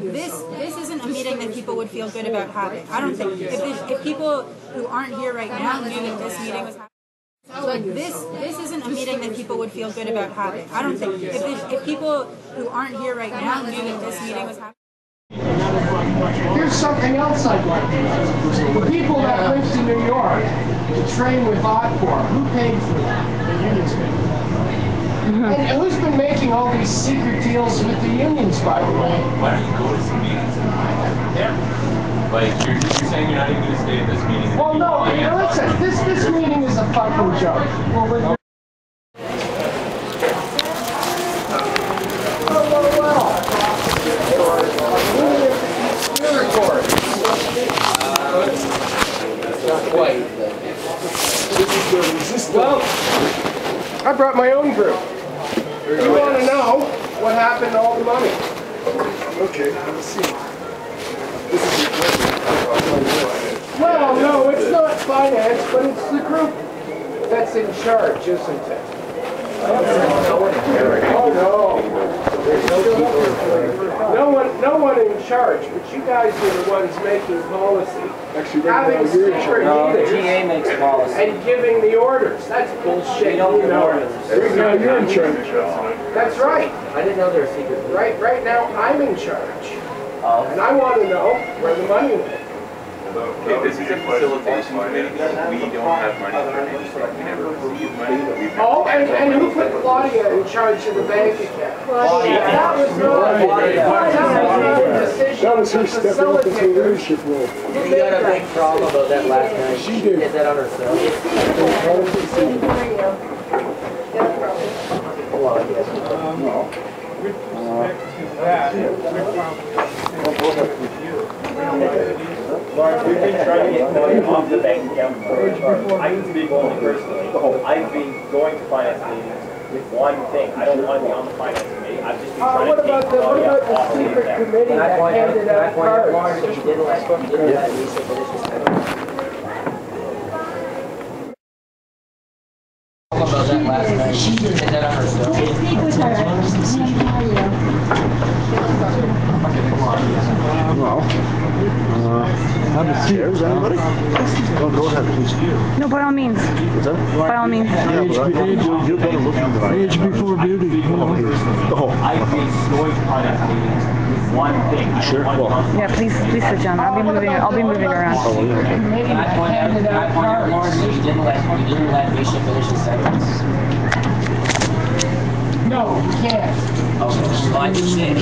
like this isn't a meeting that people would feel good about having. I don't think if people who aren't here right now knew that this meeting was happening. Like this isn't a meeting that people would feel good about having. I don't think if people who aren't here right now knew that this meeting was happening. Here's something else I'd like to know. The people that went to New York to train with OTPOR, who paid for that? The unions paid. And who's been making all these secret deals with the unions, by the way? Why don't you go to some meetings? Yeah. Like, you're saying you're not even going to stay at this meeting? Well, no, listen, this meeting is a fucking joke. Well, well, I brought my own group. You want to know what happened to all the money? Okay, let's see. This is your question. Well, no, it's not finance, but it's the group that's in charge, isn't it? Oh, no. No one in charge, but you guys are the ones making policy. Actually, having secret meetings. The TA makes policy. And giving the orders. That's bullshit. You don't give orders. Now you're in charge. That's right. I didn't know they were secret. Right now, I'm in charge. And I want to know where the money went. Okay, this is a facilitation committee. We don't have money for anything. We never receive money. Oh, and who put Claudia in charge of the bank account? Claudia. That was not a decision. That was her stepping up into a leadership role. We got a big problem about that last night. She did. Did that on herself. With respect to that, Lawrence, we've been trying to get money off the bank account for a charge. I can speak only personally. I've been going to finance meetings with one thing. I don't want to be on the finance committee. I've just been trying to take the money off the the secret account. committee that handed out cards? Lawrence, if you didn't let Lisa finish this sentence. About that last night. She did that on herself. Speak with her. Have a seat. Is anybody? Oh, go ahead, please. No, by all means. What's that? By all means. Yeah, but you better look into that. Age before beauty. Oh. I've been going to finance meetings with one thing. Sure. Yeah, please sit down. I'll be moving around. Oh, yeah, okay. Can I point out, Lawrence, that you didn't let Lisa finish the sentence? No, you can't. Okay, well, I just did.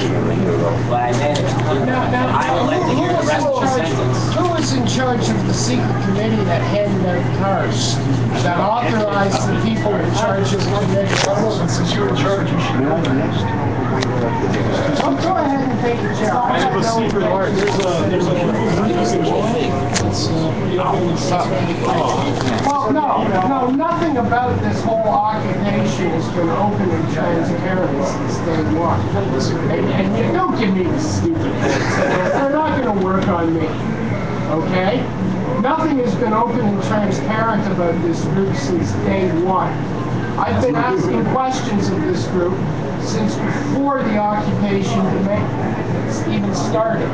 But I managed. I would like to hear the rest of the sentence. Who was in charge of the secret committee that handed out cards? That authorized the people in charge of the committee? Since you're in charge, you should know the next. Oh, go ahead and take your chair. I have a secret. Well, no, nothing about this whole occupation has been open and transparent since day one. And you don't give me the stupid things. They're not going to work on me. Okay? Nothing has been open and transparent about this group since day one. I've been asking questions of this group since before the occupation even started.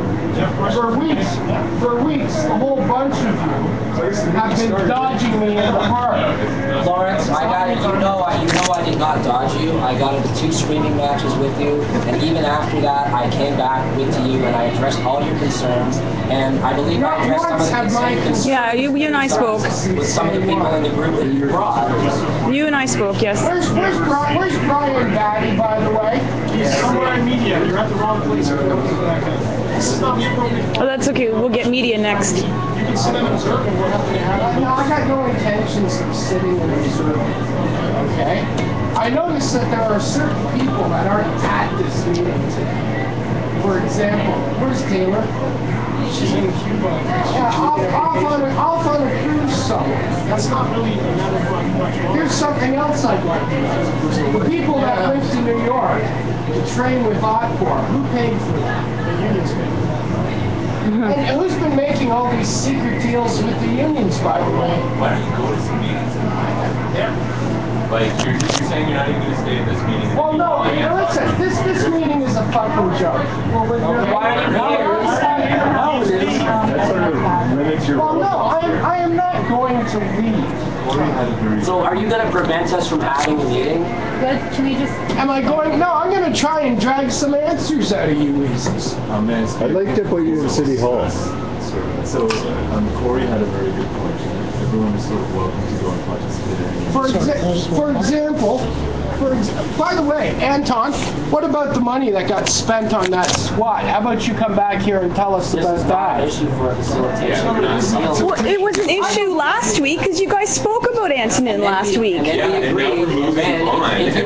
For weeks, a whole bunch of you have been dodging me in the park. Lawrence, I got it. You know I did not dodge you. I got into 2 screaming matches with you, and even after that, I came back with you and I addressed all your concerns. And I believe I addressed some of the concerns. Yeah, you and I spoke. With some of the people in the group that you brought. You and I spoke, yes. Where's Brian Batty, by the way? he's somewhere in media. You're at the wrong place. This is not the appropriate. Oh, that's okay. We'll get media next. You can sit and observe and we're happy to have you. No, I got no intentions of sitting and observing. Okay? I noticed that there are certain people that aren't at this meeting today. For example, where's Taylor? She's in Cuba. Yeah, off on a cruise somewhere. That's not really a matter of much. Here's something else I'd like to know. The people that went to New York to train with OTPOR, who paid for that? The unions paid. And who's been making all these secret deals with the unions, by the way? Why don't you go to some meetings? Yeah. Like, you're saying you're not even going to stay at this meeting? Well, no, listen, this meeting is a fucking joke. Why are you Well, no, I am not going to leave. So are you going to prevent us from having a meeting? Good. Can we just? Am I going? No, I'm going to try and drag some answers out of you, Weasels. I'd like to put you in City Hall. So Corey had a very good point. Everyone is sort of welcome to go and participate in any. By the way, Anton, what about the money that got spent on that SWAT? How about you come back here and tell us about that? Issue for facilitation. Well, it was an issue last week because you guys spoke about Antonin last week. And then we agreed. If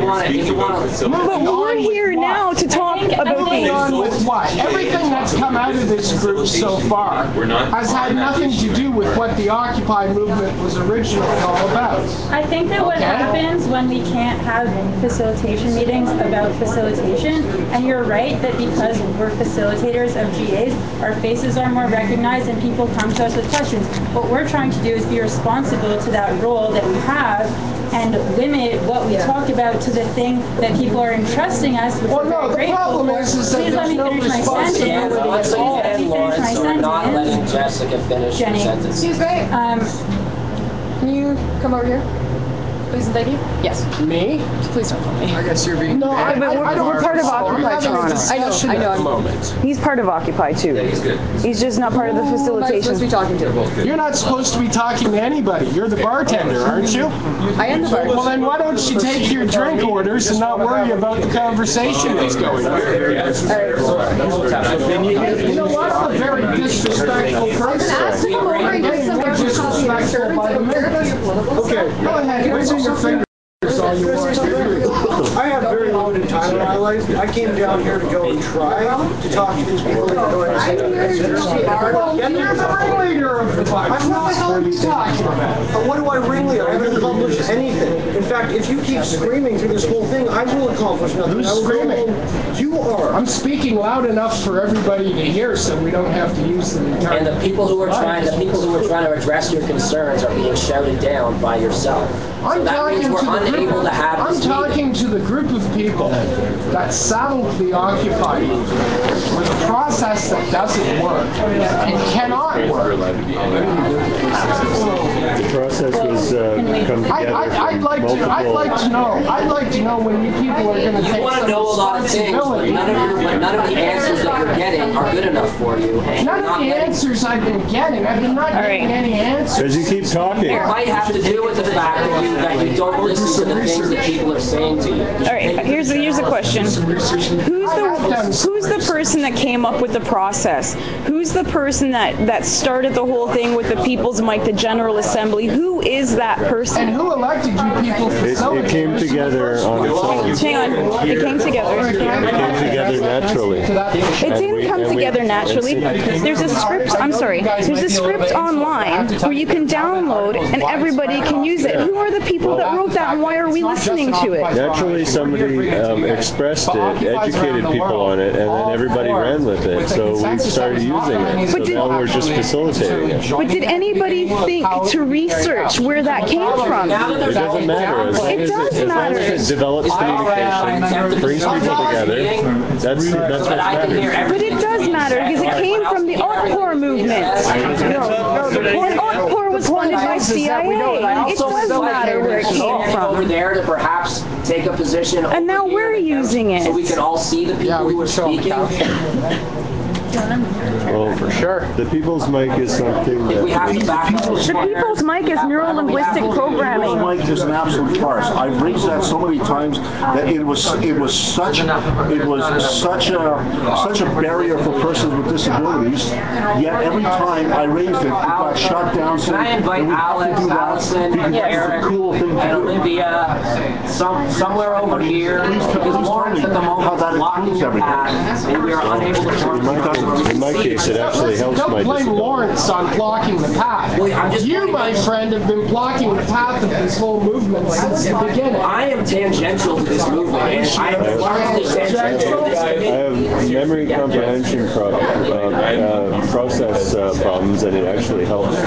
you want to. But we're here now to talk about Moving on these. with what? Everything that's come out of this group so far has had nothing to do with what the Occupy movement was originally all about. I think that what happens when we can't have facilitation meetings about facilitation, and you're right that because we're facilitators of GAs, our faces are more recognized and people come to us with questions. What we're trying to do is be responsible to that role that we have and limit what we talk about to the thing that people are entrusting us with. Well, no, the problem is that Please let me there's no finish my sentence. responsibility Let's at all. end, Lawrence, so we're not letting Jessica finish her Jenny. sentence. Excuse me. Can you come over here? Please and thank you. Yes. Me? Please don't call me. I guess you're being. No, I don't. We're part of Occupy Toronto. I know. At the moment. He's part of Occupy too. He's good. He's just not part of the Who am I supposed to be facilitation. talking to? You're not supposed to be talking to anybody. You're the bartender, aren't you? I am the bartender. Well, then why don't you take your drink orders and not worry about the conversation that's going on? You know what? I'm a very disrespectful person. Ask to come over and get some more coffee and servants. I don't care about your political stuff. Okay, go ahead. Wiggle your fingers all you want. I have very limited time in my life. I came down here to go and try to talk to these people that don't understand. Well, you're the ringleader of the bunch. What the hell are you talking about? What do I ringleader? I haven't accomplished anything. In fact, if you keep screaming through this whole thing, I will accomplish nothing. Who's I will go screaming? home. You are. I'm speaking loud enough for everybody to hear, so we don't have to use the entire. And the people who are trying to address your concerns are being shouted down by yourself. So that means we're unable to have I'm this talking meeting. to the group of people that saddled the Occupy movement with a process that doesn't work and cannot work. The process was come together I'd like to know when you people are going to You take want to some know a lot of things, but responsibility. none of the answers that you're getting are good enough for you. And None of the answers I've been getting. I've been not getting any answers. Because you keep talking. It might have to do with the fact that you don't listen to the things that people are saying to you. All right, here's a question. Who's the person that came up with the process? Who's the person that started the whole thing with the People's Mic, the General Assembly? Who is that person? And who elected you people facilitators? It came together on its own. Hang on, it came together. It came together naturally. It didn't come together naturally. There's a script, there's a script online where you can download and everybody can use it. Who are the people that wrote that and why are we listening to it? Naturally, somebody expressed it, educated people on it, and then everybody ran with it. So we started using it. So now we're just facilitating it. But did anybody think to research where that came from? It doesn't matter. As long It as does it matter. develops communication, brings people together, that's what matters. But it does matter because it came from the OTPOR movement. And OTPOR was funded by CIA. It does matter where it came Over from. there to perhaps take a position. And now over we're here using it. So we can all see the people who are speaking. Well, for sure. The People's Mic is something If we have that... to back up The People's Mic is neuro-linguistic programming. Mike is an absolute farce. I've raised that so many times that it was such a barrier for persons with disabilities. Yet every time I raised it got shut down. Can I invite Alex, Allison, Eric, and Olivia somewhere over here? Because Lawrence at the moment is blocking your path, and we are unable to form. In my case, it actually helps my Don't blame disability. Lawrence on blocking the path. You, my friend, have been blocking the path of this whole movement since the beginning. I am tangential to this movement, and I am largely tangential to this I committee. have memory comprehension process problems, and it actually helps me.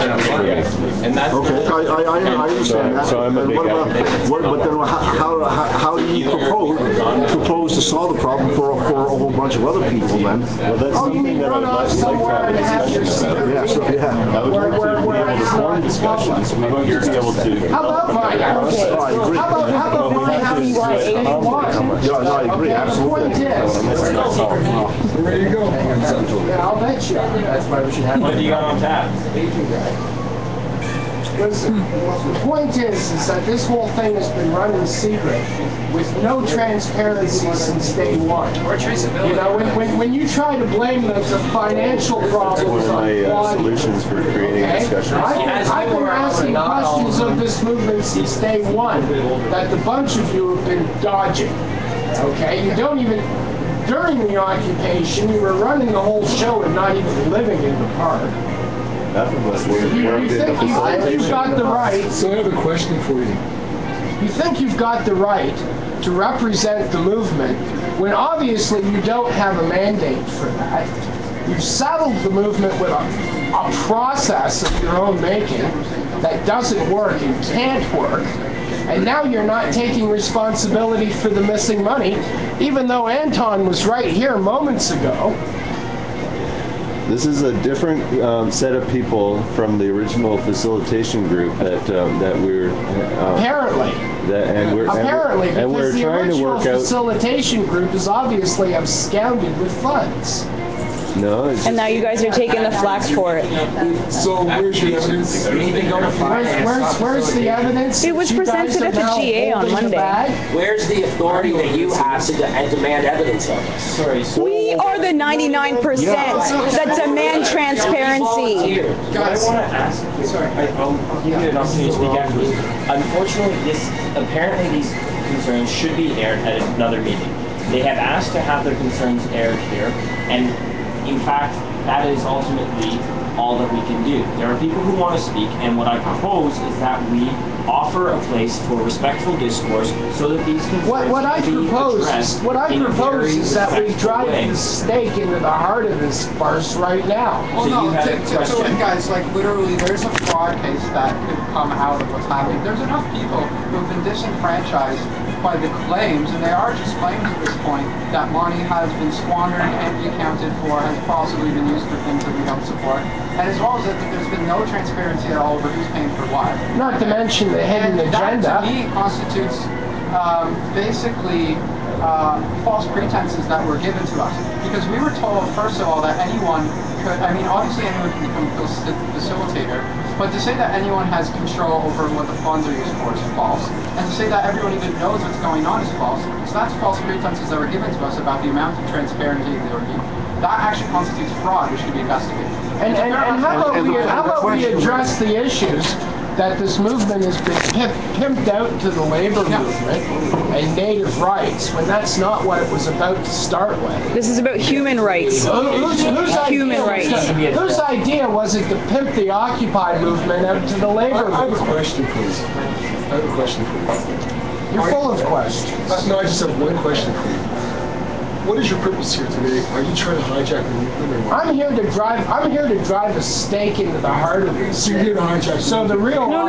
And that's Okay, I understand that. So I'm a big advocate. But then how do you propose to solve the problem for a whole bunch of other people then? Well, that's something that I'd like to have trying to have your secret Yeah, so, yeah. I would like to be able to form discussions. We'd like to be able to. How about mine? Oh, I agree. How about mine? How you want it? No, I agree, absolutely. The point is, Ready to go. yeah, I'll bet you. That's why we should have. What do you got on tap? Listen, the point is that this whole thing has been run in secret with no transparency since day one. Or traceability. You know, when you try to blame the financial problems One of my on solutions for creating a discussion. I've been asking questions of this movement since day one that the bunch of you have been dodging. Okay, you don't even. During the occupation, you were running the whole show and not even living in the park. Half of us worked You in the think you've got the right. So I have a question for you. You think you've got the right to represent the movement when obviously you don't have a mandate for that. You've saddled the movement with a process of your own making that doesn't work and can't work. And now you're not taking responsibility for the missing money, even though Anton was right here moments ago. This is a different set of people from the original facilitation group that we're Apparently. and we're the trying to original work out. facilitation group is obviously absconded with funds. No, it's And now you guys are taking the flack for it. So where's your evidence? Where's the evidence? It was that you guys presented are at the now GA on holding the Monday. bag? Where's the authority that you have to demand evidence of us? Sorry. We are the 99% that demand transparency. Guys, I want to ask. Sorry, I'll give you an opportunity to speak afterwards. Unfortunately, apparently these concerns should be aired at another meeting. They have asked to have their concerns aired here, and in fact, that is ultimately all that we can do. There are people who want to speak, and what I propose is that we offer a place for respectful discourse so that these concerns What I can be propose addressed is, in a very that we respectful drive way. the stake into the heart of this farce right now. Well, So no, you had a question? guys, like literally, there's a fraud case that could come out of what's happening. There's enough people who've been disenfranchised by the claims, and they are just claims at this point, that money has been squandered, can't be accounted for, has possibly been used for things that we don't support, and as well as that there's been no transparency at all over who's paying for what. Not to mention the hidden agenda. That, to me, constitutes basically false pretenses that were given to us. Because we were told, first of all, that anyone could, I mean, obviously anyone can become a facilitator, but to say that anyone has control over what the funds are used for is false. And to say that everyone even knows what's going on is false. So that's false pretenses that were given to us about the amount of transparency that were given. That actually constitutes fraud, which should be investigated. And how about we address the issues that this movement has been pimped out to the labor movement and native rights, when that's not what it was about to start with. This is about human rights. Human rights. Whose idea was it to pimp the Occupy movement out to the labor movement? I have a question, please. I have a question for you. You're full of questions. No, I just have one question for you. What is your purpose here today? Are you trying to hijack the movement or what? I'm here to drive a stake into the heart of this. So you're here to hijack. So the real No.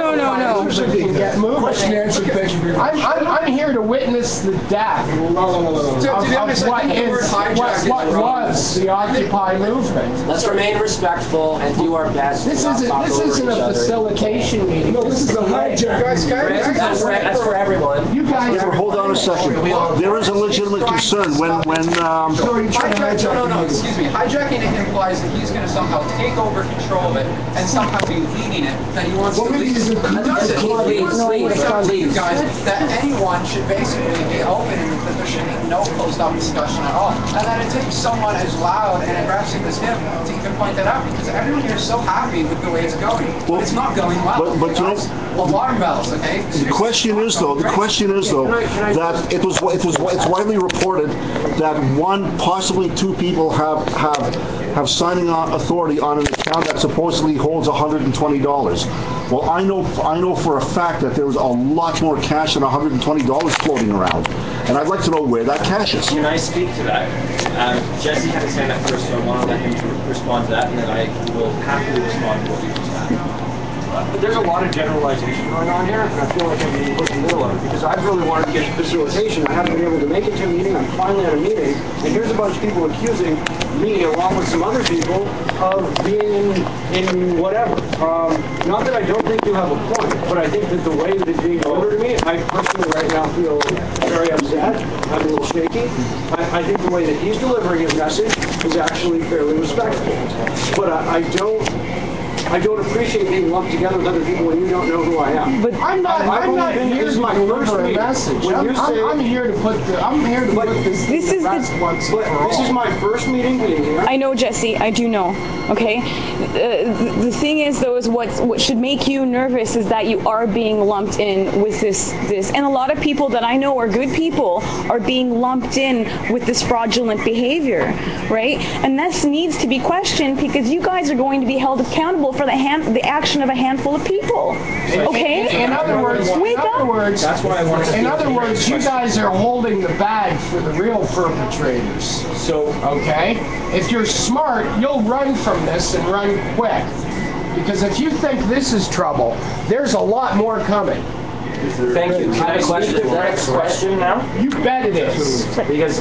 can get moving. Question answered. Thank you very much. I'm here to witness the death No. of what was the Occupy movement. Let's remain respectful and do our best. This isn't a facilitation meeting. No, this is a hijack. Guys, That's for everyone. You guys Yeah, but hold on a second. There is a legitimate concern when Excuse me. Hijacking it implies that he's going to somehow take over control of it and somehow be leading it. That he wants to lead it. Please, guys, that anyone should basically be open and that there should be no closed-up discussion at all. And that it takes someone as loud and aggressive as him to even point that out, because everyone here is so happy with the way it's going. But it's not going well. But you know, alarm bells, okay? the question is though that it's widely reported that one, possibly two people have signing authority on an account that supposedly holds $120. Well, I know for a fact that there's a lot more cash than $120 floating around, and I'd like to know where that cash is. Can I speak to that? Jesse had his hand up first, so I want to let him to respond to that, and then I will happily respond to what you just asked. there's a lot of generalization going on here, and I feel like I'm being put in the middle of it, because I've really wanted to get to facilitation. I haven't been able to make it to a meeting. I'm finally at a meeting, and here's a bunch of people accusing me, along with some other people, of being in whatever. Not that I don't think you have a point, but I think that the way that it's being delivered to me, I personally right now feel very upset. I'm a little shaky. I think the way that he's delivering his message is actually fairly respectful. But I don't appreciate being lumped together with other people when you don't know who I am. But I'm not here to deliver a message. I'm here to put this This is my first meeting being here. I know, Jesse. I do know. Okay. The thing is, though, is what should make you nervous is that you are being lumped in with this, and a lot of people that I know are good people are being lumped in with this fraudulent behavior, right? And this needs to be questioned because you guys are going to be held accountable for the action of a handful of people. Okay. In other words, That's why I want to. in other words, you guys are holding the bag for the real perpetrators. So, okay? If you're smart, you'll run from this and run quick. Because if you think this is trouble, there's a lot more coming. thank you. Can I speak to the next question now? You bet it is. Because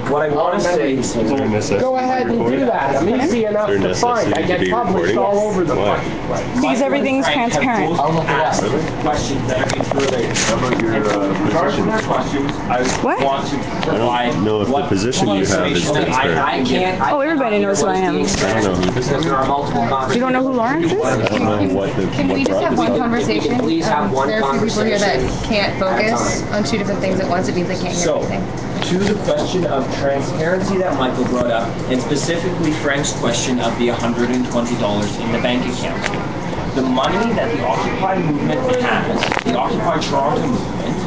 what I want to say is, Go ahead and do that. I'm easy enough to find. I get published all over the fucking place. Because everything's transparent. I'll look at questions that have been related. How about your position? Questions, I want to provide. I don't know if the position you have is transparent. I can't. Oh, everybody knows who I am. I don't know who this is. There are multiple You don't know who Lawrence is? I don't know what the Can we just have one conversation? Please have one There are a few people here that conversation can't focus on two different things at once. It means they can't hear So, anything. to the question of transparency that Michael brought up, and specifically Frank's question of the $120 in the bank account. The money that the Occupy movement has, the Occupy Toronto movement,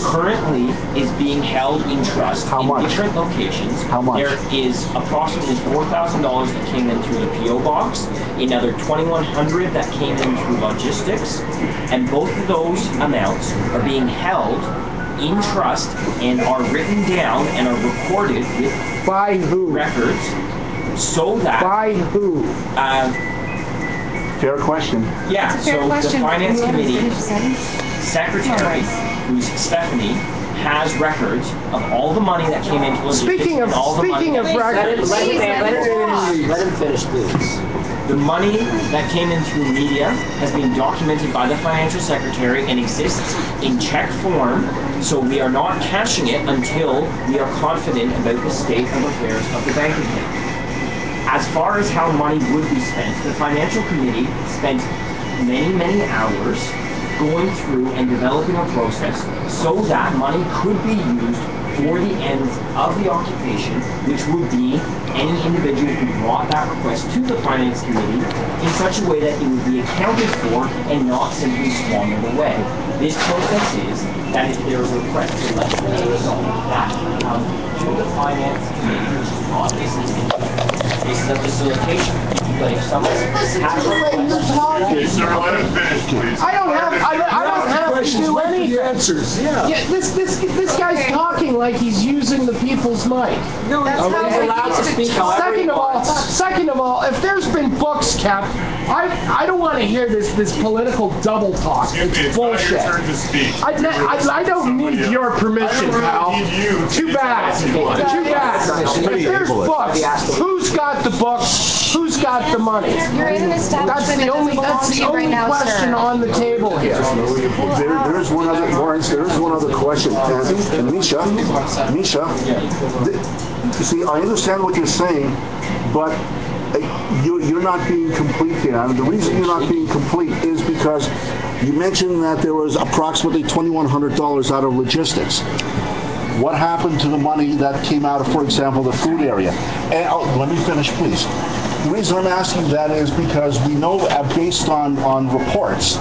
currently is being held in trust in different locations. How much? There is approximately $4,000 that came in through the P.O. box, another $2,100 that came in through logistics, and both of those amounts are being held in trust and are written down and are recorded with By who? records so that By who? Fair question. yeah, so the finance committee secretary, who's Stephanie, has records of all the money that came into logistics Speaking of and all the money records, Let him finish, please. The money that came in through media has been documented by the financial secretary and exists in check form, so we are not cashing it until we are confident about the state of affairs of the bank account. As far as how money would be spent, the financial committee spent many hours going through and developing a process so that money could be used for the ends of the occupation, which would be any individual who brought that request to the finance committee in such a way that it would be accounted for and not simply squandered away. This process is that if there is a request for less than $8, that comes to the finance committee, which is not this is a facilitation. But if someone has a request, Sir, let him finish, please. I don't have to do anything. Answers, Yeah, this guy's talking like he's using the people's mic. No, he's allowed to speak however he wants. Second of all, if there's been books kept, I don't want to hear this political double talk. It's bullshit. Not your turn to speak. I don't need your permission, pal. Too bad. Too bad. If there's books, who's got the books? Who's got the money? You're in an establishment that doesn't belong to you right now, question sir. on the table here. There is one other, Lawrence, there is one other question. And Misha, you see, I understand what you're saying, but you're not being complete here. And the reason you're not being complete is because you mentioned that there was approximately $2,100 out of logistics. What happened to the money that came out of, for example, the food area? And, let me finish, please. The reason I'm asking that is because we know, based on reports,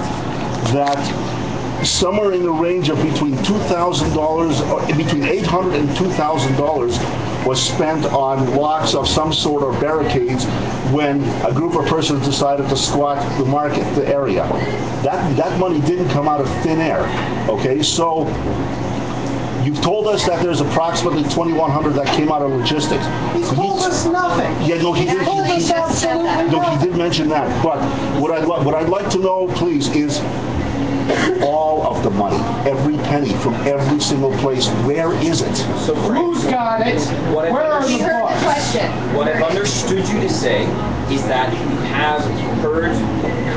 that somewhere in the range of between $2,000, between $800 and $2,000 was spent on locks of some sort of barricades when a group of persons decided to squat the market, the area. That money didn't come out of thin air, okay? So You've told us that there's approximately 2,100 that came out of logistics. He's told us nothing. Yeah, no, he did. He told us absolutely No, nothing. he did mention that. But what I'd like to know, please, is all of the money, every penny from every single place. Where is it? So Who's got it? Where are the books? What I've understood you to say is that you have heard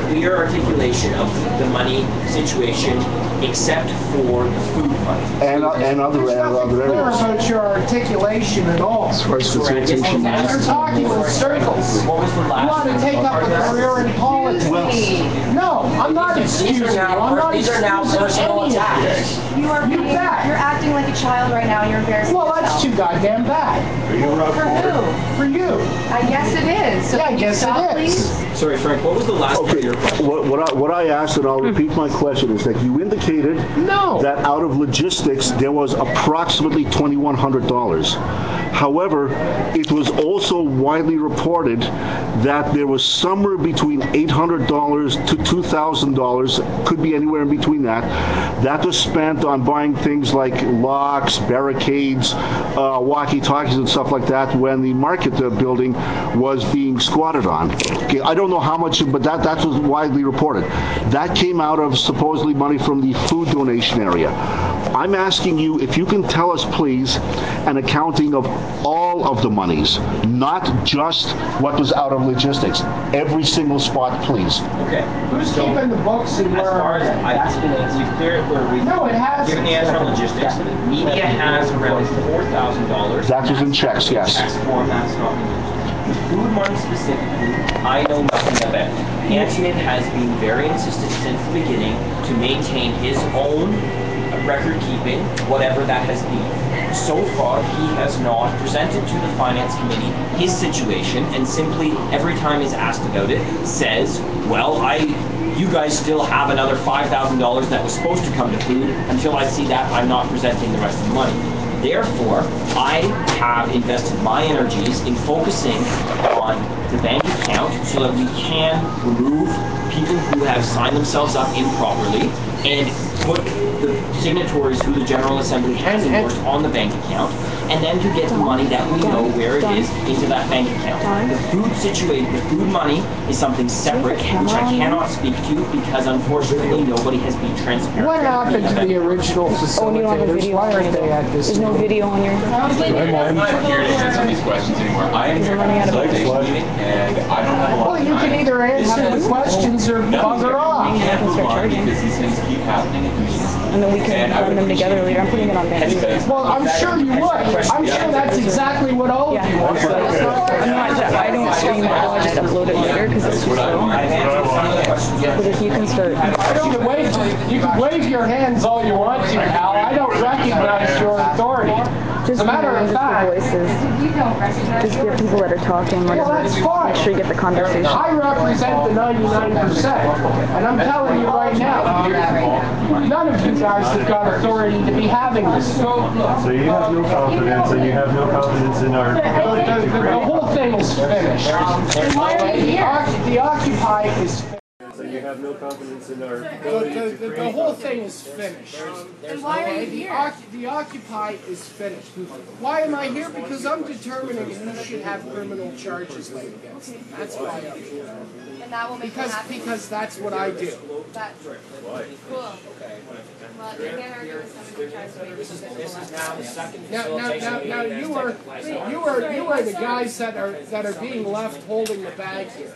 clear articulation of the money situation, except for the food fund. And other Clear areas. about your articulation at all. As far as facilitation, You're talking in circles. What was the last? You want to take up a career in politics? No, I'm not excusing you. I'm not These are now excusing personal any of attacks. this. You are You bet. you're acting like a child right now and you're embarrassing Well, that's too goddamn bad. For who? For you. I guess it is. So Yeah, I can you guess stop, it is. please? Sorry, Frank, what was the last part of your question? What I asked, and I'll repeat my question, is that you indicated that out of logistics there was approximately $2,100. However, it was also widely reported that there was somewhere between $800 to $2,000, could be anywhere in between that was spent on buying things like locks, barricades, walkie-talkies and stuff like that when the market building was being squatted on. Okay, I don't know how much, but that was widely reported. That came out of supposedly money from the food donation area. I'm asking you if you can tell us, please, an accounting of all of the monies, not just what was out of logistics. Every single spot, please. Okay. Who's keeping the books and As where far are as they? we've cleared, No, it hasn't. given the answer on logistics, media has around $4,000. That was in checks, yes. Tax form, that's not been used. The food money specifically, I know nothing about. Antonin has been very insistent since the beginning to maintain his own record keeping, whatever that has been. So far, he has not presented to the Finance Committee his situation, and simply, every time he's asked about it, says, well, you guys still have another $5,000 that was supposed to come to food. Until I see that, I'm not presenting the rest of the money. Therefore, I have invested my energies in focusing on the bank account so that we can remove people who have signed themselves up improperly and put the signatories who the General Assembly has endorsed on the bank account, and then to get the money that we know where it is into that bank account. The food money is something separate, which I cannot speak to because unfortunately nobody has been transparent. What happened to the original facilitators? Why aren't they at this? There's no video on your... I'm not here to answer these questions anymore. I am here at the facilitation meeting, and I don't have a lot Well, of you can time. either answer the questions or bugger off. We can't move on because these things keep happening at the meetings. And then we can run them together later. I'm putting it on band. Well, I'm sure you would. I'm sure that's exactly what all of you want. I don't stream it. I'll just upload it later because it's too slow. But if you can start... You can wave your hands all you want to, Hal. I don't recognize your authority. As a matter of fact, voices. Just get people that are talking. well, that's fine. Make sure you get the conversation. I represent the 99%, and I'm telling you right now, none of you guys have got authority to be having this. So you have no confidence, and you have no confidence in our ability to create. The whole thing is finished. The Occupy is finished. So you have no confidence in our ability to create. The whole thing is finished. Then why are you here? The Occupy is finished. Why am I here? Because I'm determining if you should have criminal charges laid against them. That's why I'm here. And that will make you happy? Because that's what I do. That's cool. Well, you can't argue with somebody who tries to make This is now the second Now, facilitation you are the guys that are being left holding the bag here,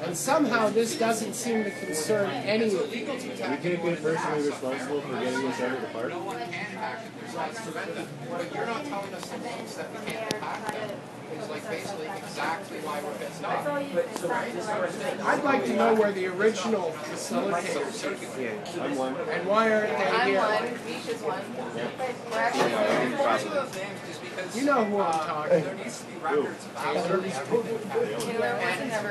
and somehow this doesn't seem to concern any of you. You can't be personally responsible for getting this out of the park. You're not telling us the things that we can't impact them. It's like basically exactly why we're pissed off. I'd like to know where the original facilitators are. I'm one. And why aren't they I'm here? one, Vish is one. We're actually You know who I'm talking There about. needs to be records about everything that happened. Taylor wasn't never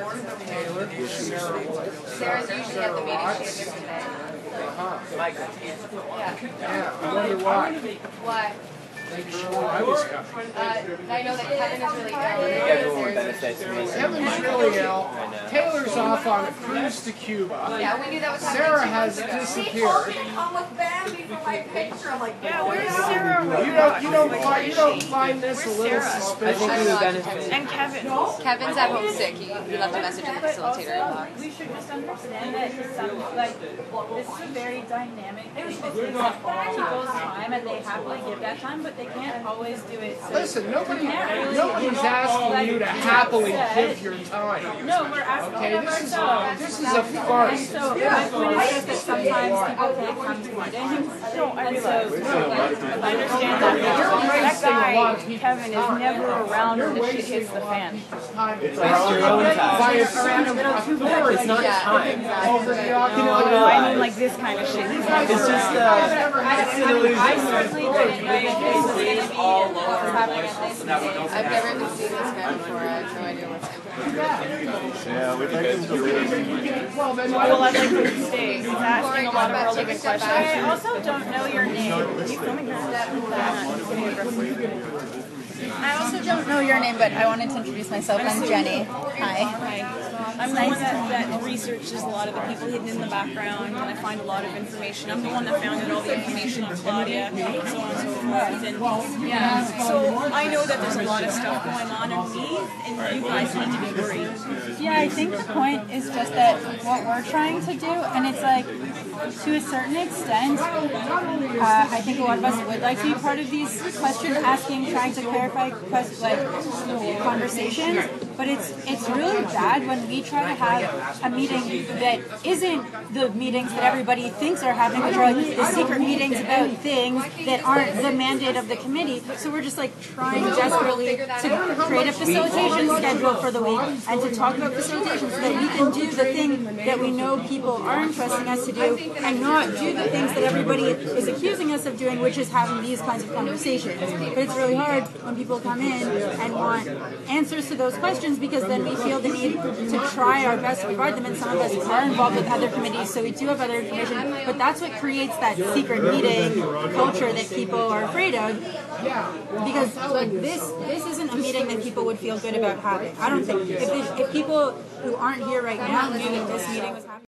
Sarah's usually at the meeting. She was here today. Uh-huh. Yeah. Yeah, I wonder why. Why? I was happy. I know that Kevin is really Everyone benefits from this. Kevin's really ill. Taylor's off on a cruise to Cuba. Yeah, we knew that was Sarah has disappeared. come with Bambi for my picture. I'm like, Yeah, where's Sarah? You don't find this a little suspicious? I think we would benefit. And Kevin. Kevin's at home sick. He left a message in the facilitator inbox. We should just understand that this is a very dynamic thing that takes up people's time, and they happily give that time, but they can't always do it. So Listen, nobody's asking you to happily give your time. no, we're asking of ourselves. This is a farce. So my point is just that sometimes people can't come to meetings. No, I realize. I understand that. That guy, Kevin, is never around when the shit hits the fan. It's like your own time. It's not time. No, I mean like this kind of shit. He's never It's just around. it's an illusion. I certainly didn't know that this was going to be what was happening at this meeting. I've never even seen this guy before. I have no idea what's happening. Yeah, we'd like him to leave. Well, I'd like him to stay. He's asking a lot of really good questions. I also don't know your name. Are you filming I also don't know your name, but I wanted to introduce myself. I'm Jenny. Hi. I'm the one that researches a lot of the people hidden in the background, and I find a lot of information. I'm the one that found out all the information on Claudia, so on and so forth. And yeah, so I know that there's a lot of stuff going on underneath, and you guys need to be worried. Yeah, I think the point is just that what we're trying to do, and it's like, to a certain extent, I think a lot of us would like to be part of these question asking, trying to clarify conversations, but it's really bad when we try to have a meeting that isn't the meetings that everybody thinks are happening, which are like the secret meetings about things that aren't the mandate of the committee. So we're just like trying desperately to create a facilitation schedule for the week and to talk about facilitation so that we can do the thing that we know people are entrusting us to do and not do the things that everybody is accusing us of doing, which is having these kinds of conversations. But it's really hard when people come in and want answers to those questions, because then we feel the need to try our best to provide them, and some of us are involved with other committees, so we do have other information, but that's what creates that secret meeting culture that people are afraid of, because like this isn't a meeting that people would feel good about having. I don't think if people who aren't here right now knew that this meeting was happening.